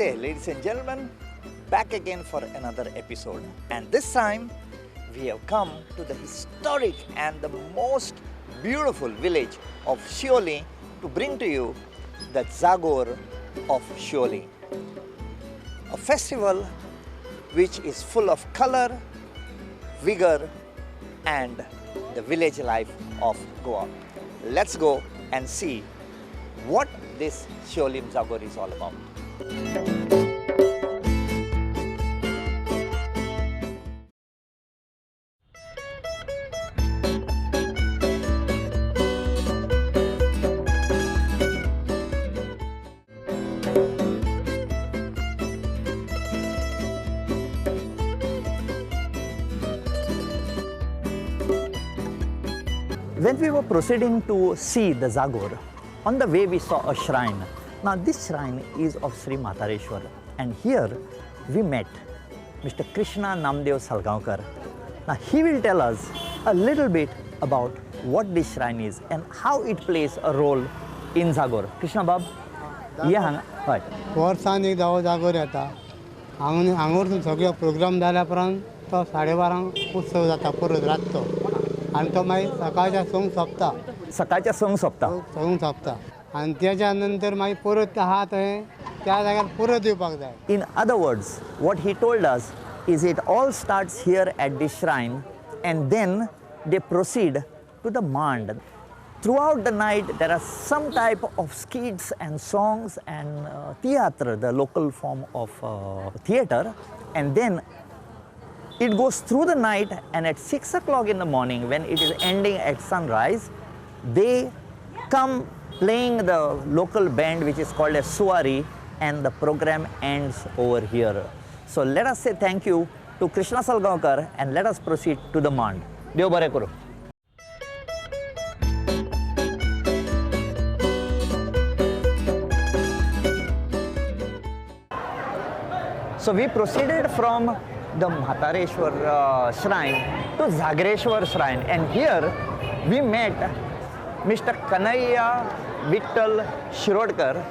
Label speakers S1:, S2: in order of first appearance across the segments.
S1: Namaste, ladies and gentlemen, back again for another episode. And this time we have come to the historic and the most beautiful village of Siolim to bring to you the Jagor of Siolim. A festival which is full of color, vigor and the village life of Goa. Let's go and see what this Siolim Jagor is all about. When we were proceeding to see the Jagor, on the way we saw a shrine. Now this shrine is of Sri Matareshwar, and here we met Mr. Krishna Namdev Salgaonkar. Now he will tell us a little bit about what this shrine is and how it plays a role in Jagor. Krishna Bab, yeah, right.
S2: वर्सान एक दाव जागोर येता हांगावरसून सगळो programme जाल्या उपरांत तो 12:30 उत्सव जाता परत रातचो आनी तो मागीर सकाळच्या संक सोंपता
S1: सकाळच्या संक सोंपता
S2: आनी त्याच्या नंतर मागीर परत आहा थंय त्या जाग्यार परत येवपाक जाय.
S1: In other words, what he told us is it all starts here at this shrine and then they proceed to the Mand. Throughout the night there are some type of skits and songs and theatre, the local form of theatre, and then it goes through the night, and at 6 o'clock in the morning when it is ending at sunrise, they come playing the local band which is called a Suwari, and the program ends over here. So let us say thank you to Krishna Salgaonkar and let us proceed to the Mand. Dev bare karo. So we proceeded from the Matareshwar shrine to Jagreshwar shrine, and here we met Mr. Kanaiya Vittal Shirodkar,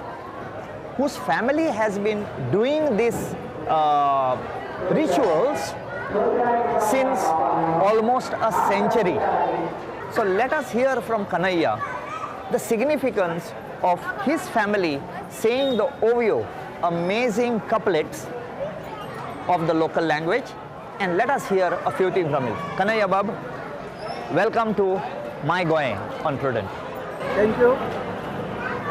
S1: whose family has been doing these rituals since almost a century. So let us hear from Kanaiya the significance of his family saying the OVO, amazing couplets of the local language, and let us hear a few things from him. Kanaiya Bab, welcome to My Goem on Prudent.
S3: Thank you,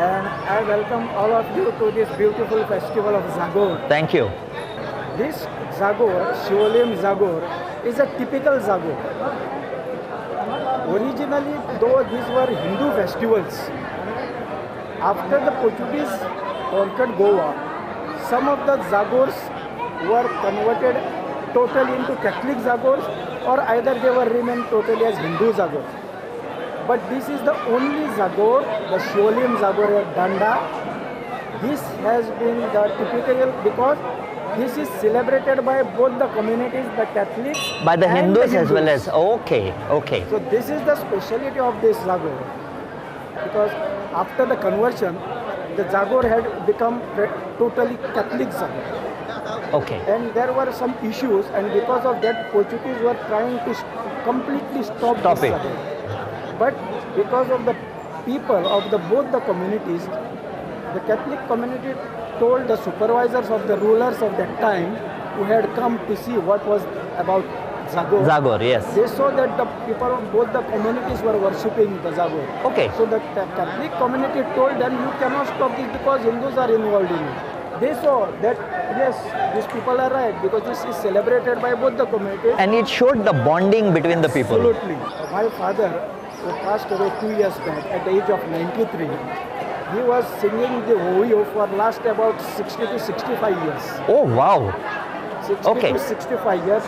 S3: and I welcome all of you to this beautiful festival of Jagor.
S1: Thank you.
S3: This Jagor, Siolim Jagor, is a typical Jagor. Originally, though these were Hindu festivals, after the Portuguese conquered Goa, some of the Jagors were converted totally into Catholic Jagors, or either they were remained totally as Hindu Jagors. But this is the only Jagor, the Siolim Jagor at Danda. This has been the typical because this is celebrated by both the communities, the Catholics
S1: by the
S3: and
S1: Hindus
S3: the
S1: as well as, okay.
S3: So this is the speciality of this Jagor, because after the conversion, the Jagor had become totally Catholic Jagor.
S1: Okay.
S3: And there were some issues, and because of that, Portuguese were trying to completely stop this
S1: it.
S3: Jagor. But because of the people of both the communities, the Catholic community told the supervisors of the rulers of that time who had come to see what was about Jagor.
S1: Jagor, yes.
S3: They saw that the people of both the communities were worshipping the Jagor.
S1: Okay.
S3: So the Catholic community told them, you cannot stop this because Hindus are involved in it. They saw that, yes, these people are right because this is celebrated by both the communities.
S1: And it showed the bonding between the people.
S3: Absolutely. My father, who passed away 2 years back at the age of 93, he was singing the OVO for last about 60 to 65 years.
S1: Oh, wow.
S3: 60
S1: Okay.
S3: to 65 years.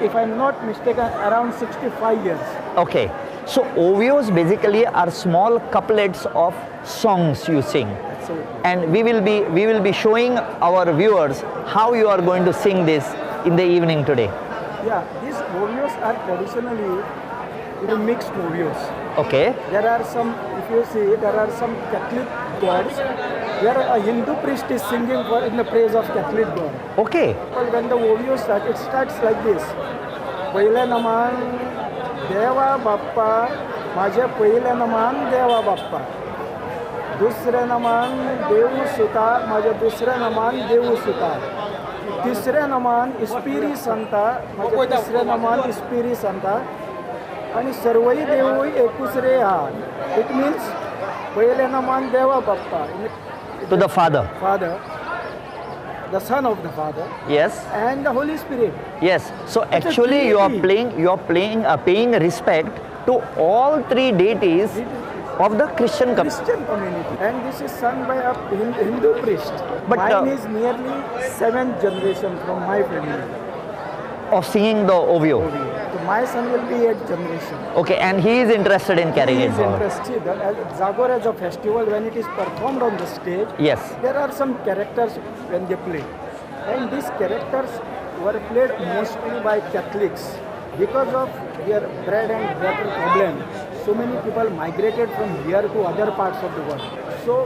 S3: If I'm not mistaken, around 65 years.
S1: Okay. So OVOs basically are small couplets of songs you sing.
S3: Absolutely.
S1: And we will be showing our viewers how you are going to sing this in the evening today.
S3: Yeah, these OVOs are traditionally mixed OVOs.
S1: Okay.
S3: There are some, if you see, there are some Catholic gods where a Hindu priest is singing in the praise of Catholic God.
S1: Okay.
S3: But when the OVO starts, it starts like this. पहिले नमान देवा बाप्पा, माझे पहिले नमान देवा बाप्पा. दुसरे नमान देऊ सुता, माझे दुसरे नमान देऊ सुता. तिसरे नमान इस्पिरी संता, माझे तिसरे नमान इस्पिरी संता. आणि सर्वही देवही एकुसरे आहात. It means पहिले नमान देवा Bappa.
S1: To the Father.
S3: Father, the Son of the Father,
S1: Yes.
S3: and the Holy Spirit.
S1: Yes. So
S3: It's a
S1: actually you are
S3: trinity.
S1: paying respect to all three deities of the Christian community.
S3: Christian community. And this is sung by a Hindu priest.
S1: But,
S3: Mine is nearly 7th generation from my family.
S1: Of singing the OVO.
S3: So my son will be 8th generation.
S1: Okay, and he is interested in carrying
S3: He
S1: it
S3: is
S1: forward.
S3: interested. Zagor as a festival, when it is performed on the stage,
S1: Yes.
S3: there are some characters when they play. And these characters were played mostly by Catholics. Because of their bread and butter problem, so many people migrated from here to other parts of the world. So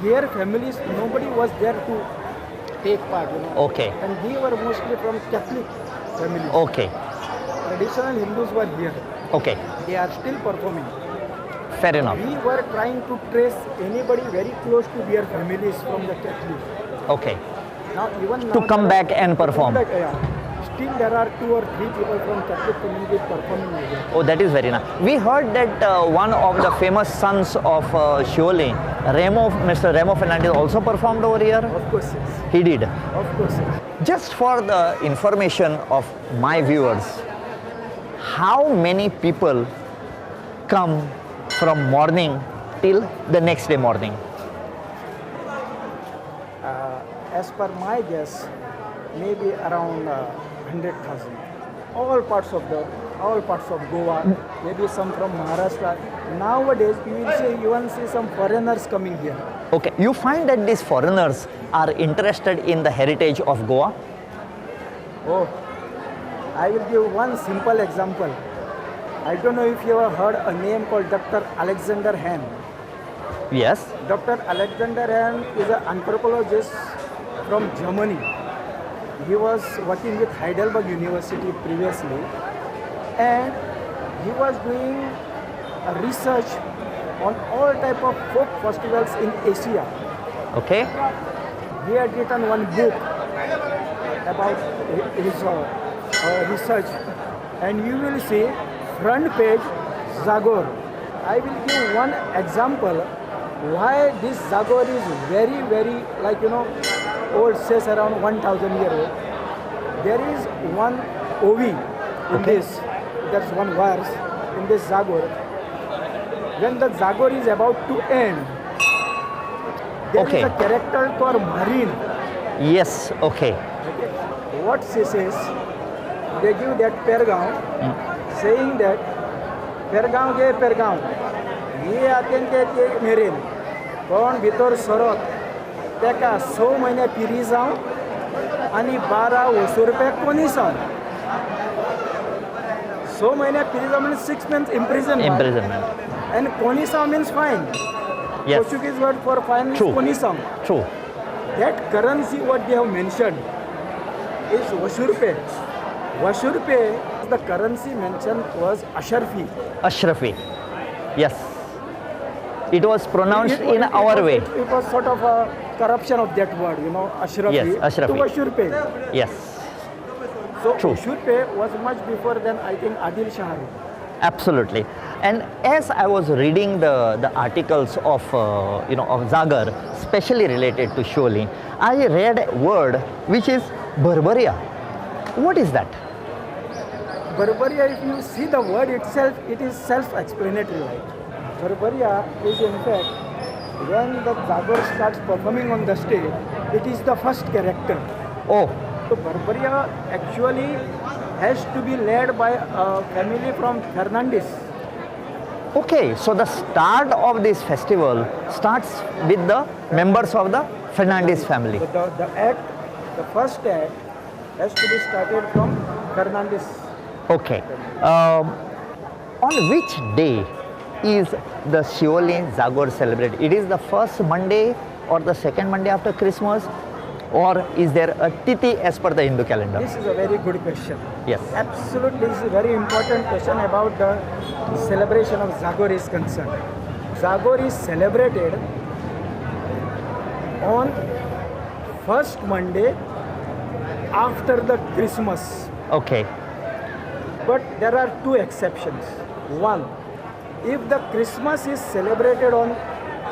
S3: here families, nobody was there to take part, you know.
S1: Okay.
S3: And we were mostly from Catholic families.
S1: Okay.
S3: Traditional Hindus were here.
S1: Okay.
S3: They are still performing.
S1: Fair enough.
S3: We were trying to trace anybody very close to their families from the Catholic.
S1: Okay.
S3: Now even now
S1: To come
S3: there are-
S1: back and perform.
S3: to come back, yeah. Still there are 2 or 3 people from Catholic community performing over here.
S1: Oh, that is very nice. We heard that one of the famous sons of Siolim, Mr. Remo Fernandez, also performed over here.
S3: Of course, yes.
S1: He did.
S3: Of course, yes.
S1: Just for the information of my viewers, how many people come from morning till the next day morning?
S3: As per my guess, maybe around 100,000. All parts of Goa, maybe some from Maharashtra. Nowadays, you will see some foreigners coming here.
S1: Okay, you find that these foreigners are interested in the heritage of Goa?
S3: Oh, I will give one simple example. I don't know if you have heard a name called Dr. Alexander Hahn.
S1: Yes.
S3: Dr. Alexander Hahn is an anthropologist from Germany. He was working with Heidelberg University previously, and he was doing a research on all type of folk festivals in Asia.
S1: Okay.
S3: He had written one book about his research, and you will see front page Zagor. I will give one example why this Zagor is very, very, like, you know, old, says around 1000 years old. There is one OV in this, that's one verse in this Zagor. When the Zagor is about to end, there is a character called Marine.
S1: Yes, okay.
S3: What she says, they give that Pergaon, saying that Pergaon ge Pergaon, ye atente te merin, kon bitor sorot, teka 100 महिने पिरी जाऊं आणि 12 वर्ष रुपये कोणी जाऊं. 100 महिने पिरी जाऊं means 6 months imprisonment.
S1: Imprisonment.
S3: And कोणी जाऊं means fine.
S1: Yes.
S3: Portuguese word for fine means
S1: True.
S3: कोणी जाऊं.
S1: True.
S3: That currency what they have mentioned is Vashurpe. Vashurpe, the currency mentioned was Asharfi.
S1: Ashrafi. Yes. It was pronounced in our way.
S3: It was sort of a corruption of that word, you know, Ashrafi.
S1: Yes, Ashrafi.
S3: To Vashurpe.
S1: Yes.
S3: So
S1: True.
S3: Vashurpe was much before than I think Adil Shah.
S1: Absolutely. And as I was reading the articles of of Zagor, especially related to Siolim, I read a word which is Barbaria. What is that?
S3: Barbaria, if you see the word itself, it is self-explanatory. Barbaria is in fact, when the Zagor starts performing on the stage, it is the first character.
S1: Oh,
S3: So Barbaria actually has to be led by a family from Fernandez.
S1: okay. So the start of this festival starts with the members of the Fernandez family.
S3: So the first act has to be started from Fernandez.
S1: Okay. On which day is the Siolim Jagor celebrated? It is the first Monday or the second Monday after Christmas, or is there a Tithi as per the Hindu calendar?
S3: This is a very good question.
S1: Yes.
S3: Absolutely, this is a very important question about the celebration of Jagor is concerned. Jagor is celebrated on first Monday after the Christmas.
S1: Okay.
S3: But there are two exceptions. One, if the Christmas is celebrated on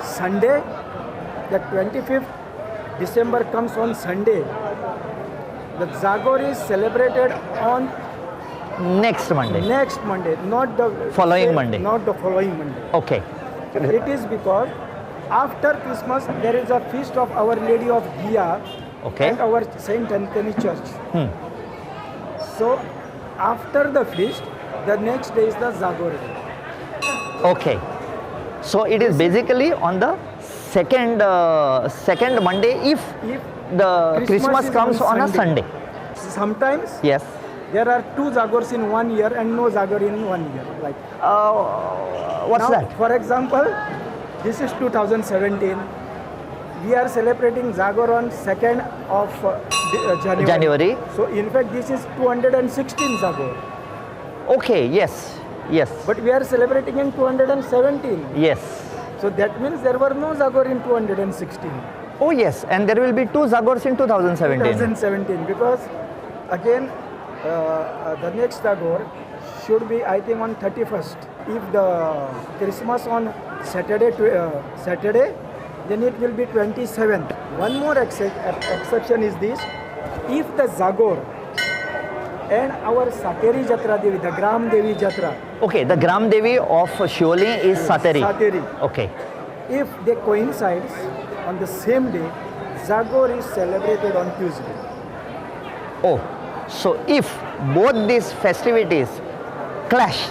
S3: Sunday, the 25th December comes on Sunday, the Jagor is celebrated on
S1: Next Monday.
S3: next Monday, not the
S1: Following Monday.
S3: Not the following Monday.
S1: Okay.
S3: It is because after Christmas there is a feast of Our Lady of Gia
S1: Okay.
S3: and our Saint Anthony Church. So after the feast, the next day is the Jagor day.
S1: Okay. So it is basically on the second Monday if
S3: If
S1: the Christmas
S3: is
S1: comes on a Sunday.
S3: Sometimes
S1: Yes.
S3: there are two Jagors in 1 year and no Jagor in 1 year. Like
S1: What's
S3: now,
S1: that?
S3: for example, this is 2017. We are celebrating Jagor on 2nd of January. So in fact, this is 216 Jagor.
S1: Okay. Yes. Yes.
S3: But we are celebrating in 217.
S1: Yes.
S3: So that means there were no Jagor in 216.
S1: Oh yes. And there will be two Jagors in 2017.
S3: 2017, because again the next Jagor should be, I think, on 31st. If the Christmas on Saturday, then it will be 27th. One more exception is this: if the Jagor and our Sateri Jatra Devi, the Gram Devi Jatra,
S1: Okay. The Gram Devi of Siolim is Sateri. Okay.
S3: if they coincide on the same day, Jagor is celebrated on Tuesday.
S1: Oh. So if both these festivities clash,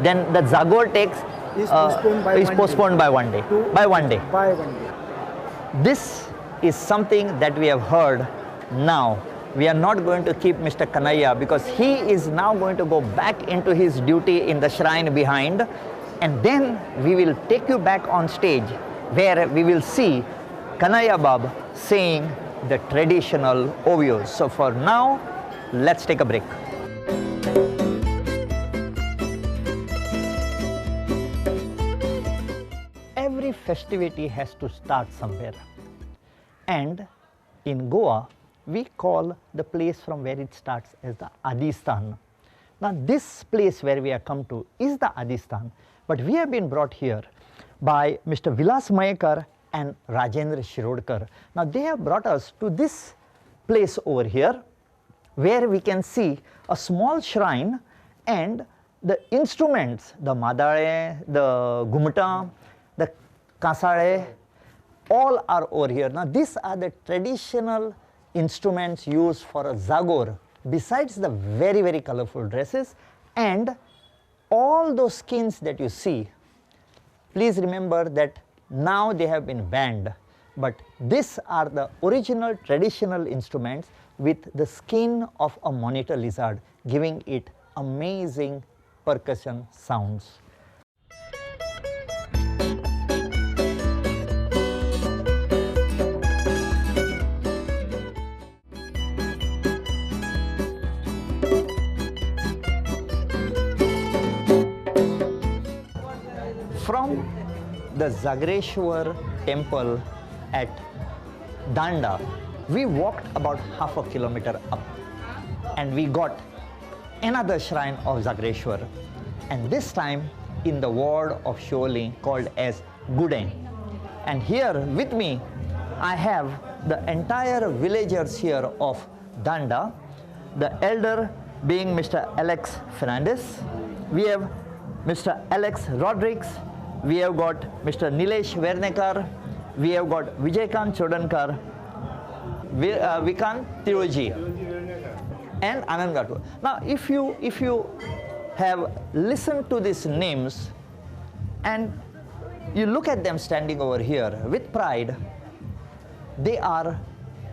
S1: then the Jagor takes
S3: Is postponed by one day.
S1: postponed by 1 day. By 1 day.
S3: By 1 day.
S1: This is something that we have heard now. We are not going to keep Mr. Kanaya because he is now going to go back into his duty in the shrine behind, and then we will take you back on stage where we will see Kanaya Bab saying the traditional OVOs. So for now, let's take a break. Every festivity has to start somewhere, and in Goa we call the place from where it starts as the ADISTHAN. Now this place where we have come to is the ADISTHAN, but we have been brought here by Mr. Vilas Mayekar and Rajendra Shirodkar. Now they have brought us to this place over here where we can see a small shrine and the instruments, the madare, the gumta, the kasare, all are over here. Now these are the traditional instruments used for a Jagor, besides the very, very colorful dresses and all those skins that you see. Please remember that now they have been banned, but these are the original traditional instruments with the skin of a monitor lizard, giving it amazing percussion sounds. From the JAGRESHWAR temple at Danda, we walked about half a kilometer up and we got another shrine of JAGRESHWAR, and this time in the ward of Siolim called as Gudem. And here with me I have the entire villagers here of Danda, the elder being Mr. Alex Fernandez, we have Mr. Alex Rodriguez, we have got Mr. Nilesh Vernekar, we have got Vijayakant Chodankar, Vikant Tiroji, and Anand Gatu. Now if you have listened to these names and you look at them standing over here with pride, they are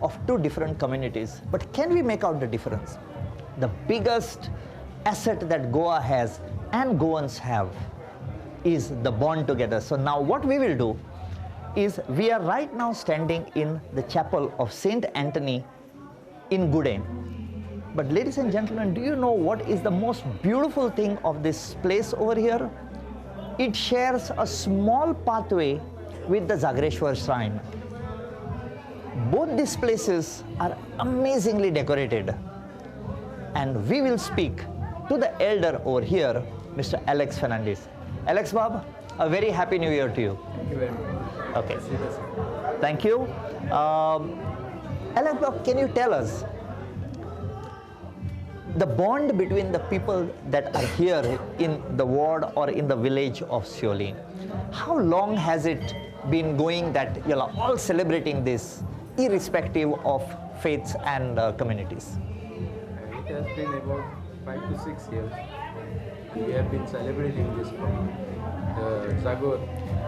S1: of two different communities, but can we make out the difference? The biggest asset that Goa has and Goans have is the bond together. So now what we will do is we are right now standing in the chapel of Saint Anthony in Gudem. But ladies and gentlemen, do you know what is the most beautiful thing of this place over here? It shares a small pathway with the JAGRESHWAR shrine. Both these places are amazingly decorated. And we will speak to the elder over here, Mr. Alex Fernandez. Alex Bob, a very happy new year to you.
S4: Thank you very much.
S1: Okay. Thank you. Alex Bob, can you tell us the bond between the people that are here in the ward or in the village of Siolim? How long has it been going that you are all celebrating this, irrespective of faiths and communities?
S4: It has been about 5 to 6 years. We have been celebrating this from the Jagor.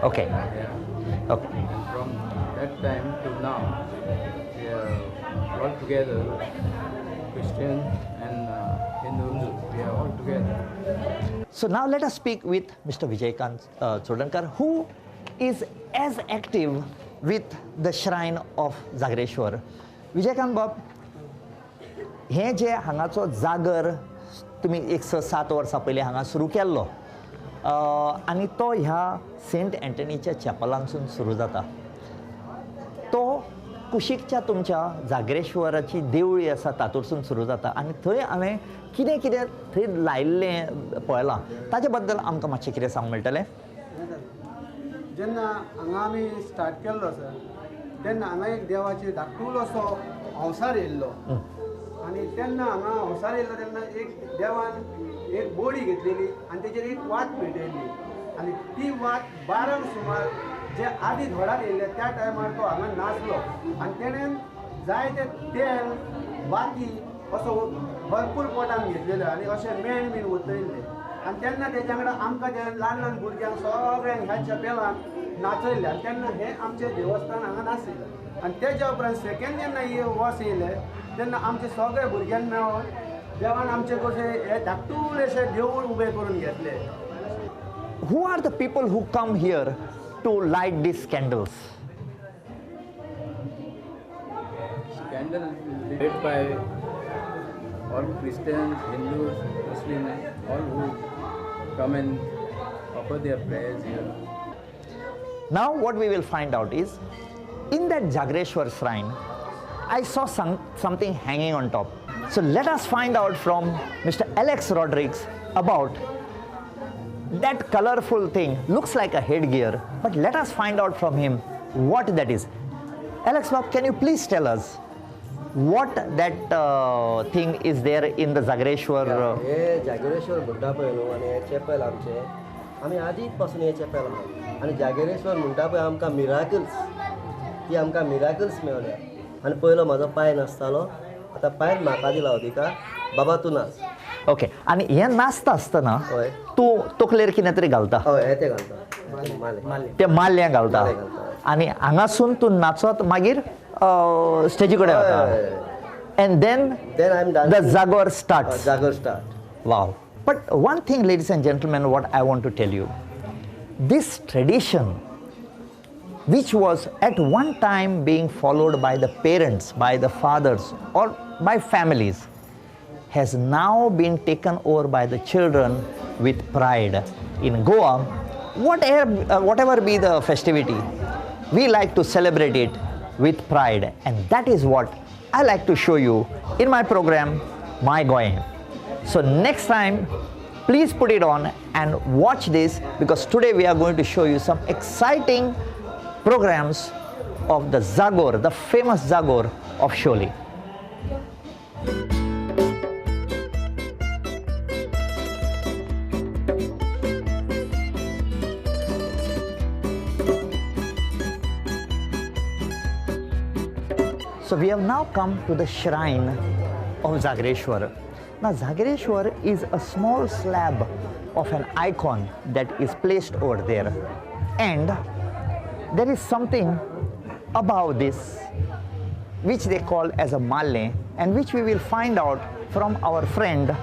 S1: Okay.
S4: Yeah.
S1: Okay.
S4: And from that time to now, we are all together, Christian and Hindus, we are all together.
S1: So now let us speak with Mr. Vijayakant Chodankar, who is as active with the shrine of Jagreshwar. Vijayakant Bob, हे जे हांगाचो जागर तुमी 107 वर्सां पयलीं हांगा सुरू केल्लो आनी तो ह्या सेंट एंटनीच्या चॅपलांसून सुरू जाता. तो कुशीकच्या तुमच्या जाग्रेश्वराची देवळी आसा तातूंतसून सुरू जाता आनी थंय हांवें कितें कितें थंय लायिल्लें पळयलां ताचे बद्दल आमकां मातशें कितें सांग मेळटलें?
S2: जेन्ना हांगा आमी स्टार्ट केल्लो सर तेन्ना हांगा एक देवाची धाकटुलोसो अंवसार येयल्लो आनी तेन्ना हांगा अंवसार येयल्लो तेन्ना एक देवान एक बोडी घेतलेली आनी तेजेर एक वात पेटयल्ली आनी ती वात 12 सुमार जे आदी व्हडार येयल्ले त्या टायमार तो हांगा नाचलो आनी तेणेन जायते तेल बाकी असो भरपूर पोटान घेतलेलो आनी अशें मेण बीन वतयल्ले आनी तेन्ना तेच्या वांगडा आमकां ते ल्हान ल्हान भुरग्यांक सगळ्यांक ह्या चॅपेलान नाचयल्ले आनी तेन्ना हें आमचें देवस्थान हांगा नाचयलें आनी तेच्या उपरांत सेकेंड जेन्ना हे वर्स येयलें तेन्ना आमचे सगळे भुरग्यांक मेळोन देवान आमचे कशें हे धाकटुलेशें देवूळ उबें करून घेतलें.
S1: Who are the people who come here to light these candles?
S4: Candle lit by all Christians, Hindus, Muslims, all who come and offer their prayers here.
S1: Now what we will find out is, in that Jagreshwar shrine, I saw something hanging on top. So let us find out from Mr. Alex Rodriguez about that colorful thing. Looks like a headgear, but let us find out from him what that is. Alex Bob, can you please tell us what that thing is there in the Jagreshwar?
S5: हे जागरेश्वर म्हणटा पळय न्हू आनी हे chapel आमचे आमी आदींच पासून हे chapel आहा आनी जागरेश्वर म्हणटा पळय आमकां मिराकल्स ती आमकां मिराकल्स मेळ्ळ्या आनी पयलो म्हाजो पांय नासतालो आतां पांय म्हाका दिला हो तिका बाबा तूं नाच.
S1: ओके. आणि हे नाचता आसतना
S5: हय
S1: तूं तकलेर कितें तरी घालता,
S5: हय हे ते घालता माले
S1: ते माल्लें घालता
S5: माल्लें घालता.
S1: आनी हांगासून तूं नाचत मागीर स्टेजी कडेन वता and then
S5: then I am
S1: the जागोर स्टार्ट्स.
S5: जागर start.
S1: Wow. But one thing, ladies and gentlemen, what I want to tell you, this tradition, which was at one time being followed by the parents, by the fathers, or by families, has now been taken over by the children with pride. In Goa, whatever be the festivity, we like to celebrate it with pride, and that is what I like to show you in my program, My Goem. So next time, please put it on and watch this, because today we are going to show you some exciting programs of the Jagor, the famous Jagor of Siolim. So we have now come to the shrine of Jagreshwar. Now Jagreshwar is a small slab of an icon that is placed over there, and there is something about this which they call as a malle, and which we will find out from our friend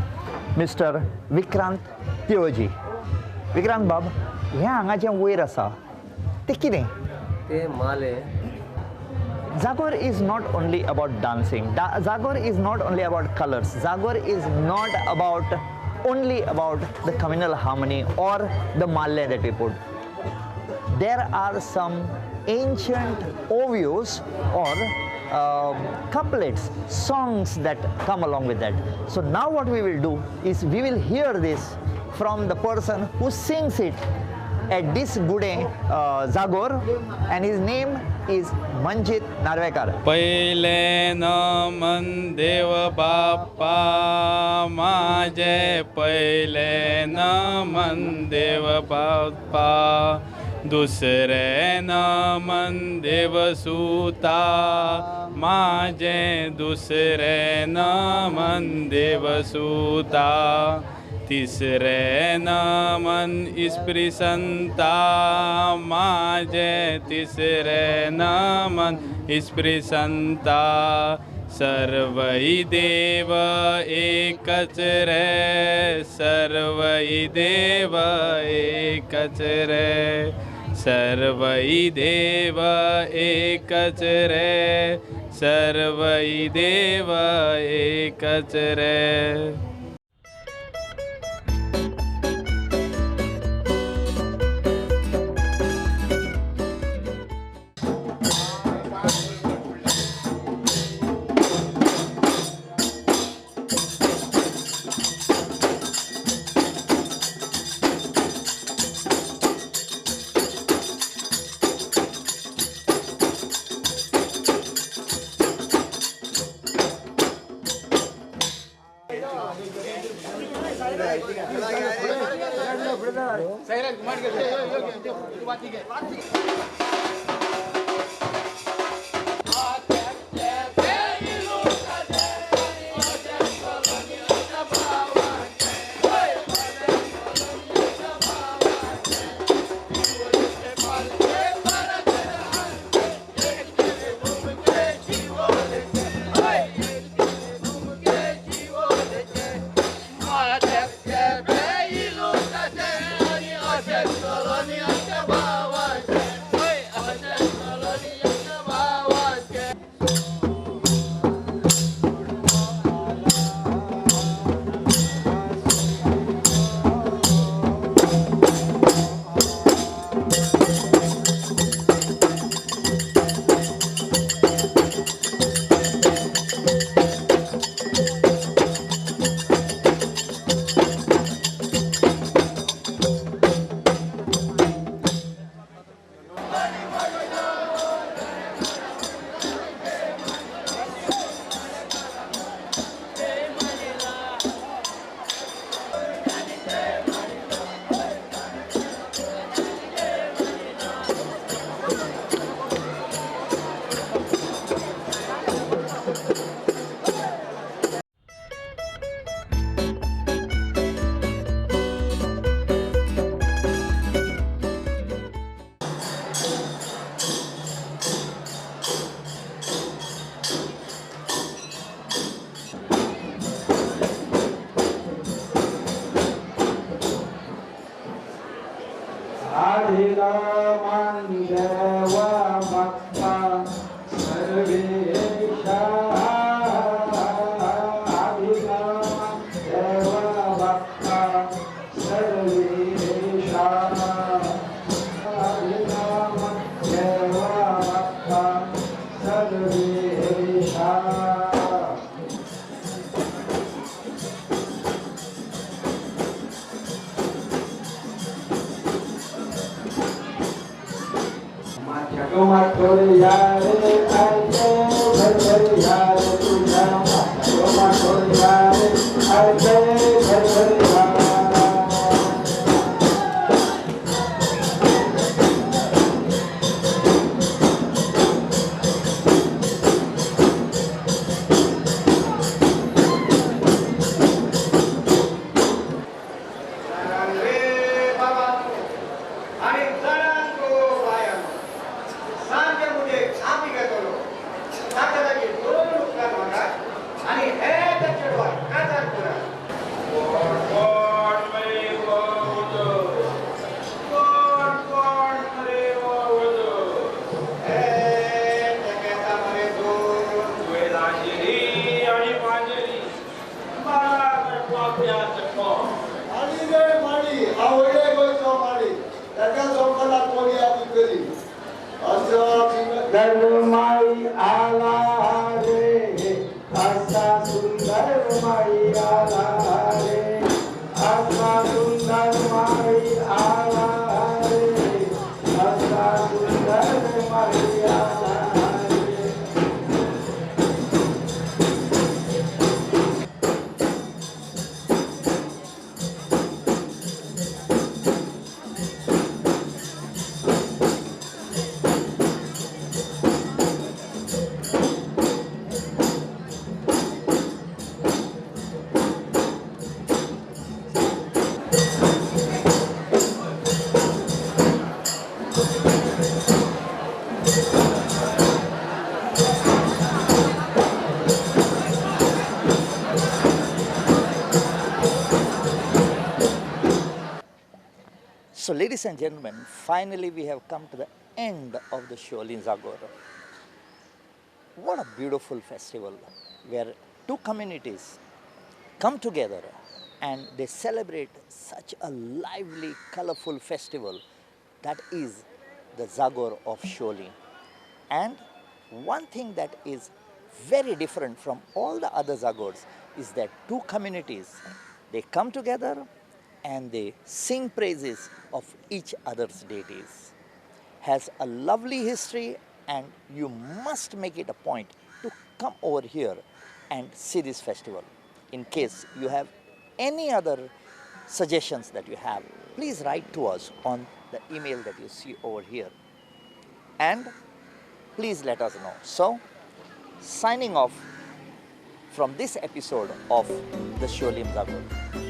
S1: Mr. Vikrant Tioji. Vikrant Bab, ह्या हांगाचें वयर आसा तें कितें?
S5: ते माले
S1: Jagor is not only about dancing. Jagor is not only about colors. Jagor is not only about the communal harmony or the malle that we put. There are some ancient ovios or couplets, songs that come along with that. So now what we will do is we will hear this from the person who sings it at this Gudem Jagor, and his name is Manjit Narvekar.
S4: पहिले नमन देव बाप्पा माझे पहिले नमन देव बाप्पा दुसरे नमन देव सुता माझे दुसरे नमन देव सुता तिसरे नमन इस्प्रिसंता माझे तिसरे नमन इस्प्रिसंता सर्वई देव एकच रे सर्वई देव एकच रे सर्वई देव एकच रे सर्वई देव एकच रे.
S3: आणि जणांको बायानो सांजे मुझे छापी घेतो
S1: So ladies and gentlemen, finally we have come to the end of the Siolim Jagor. What a beautiful festival where two communities come together and they celebrate such a lively, colorful festival that is the Jagor of Siolim. And one thing that is very different from all the other Jagors is that two communities, they come together and they sing praises of each other's deities. Has a lovely history, and you must make it a point to come over here and see this festival. In case you have any other suggestions that you have, please write to us on the email that you see over here. And please let us know. So, signing off from this episode of the Siolim Jagor.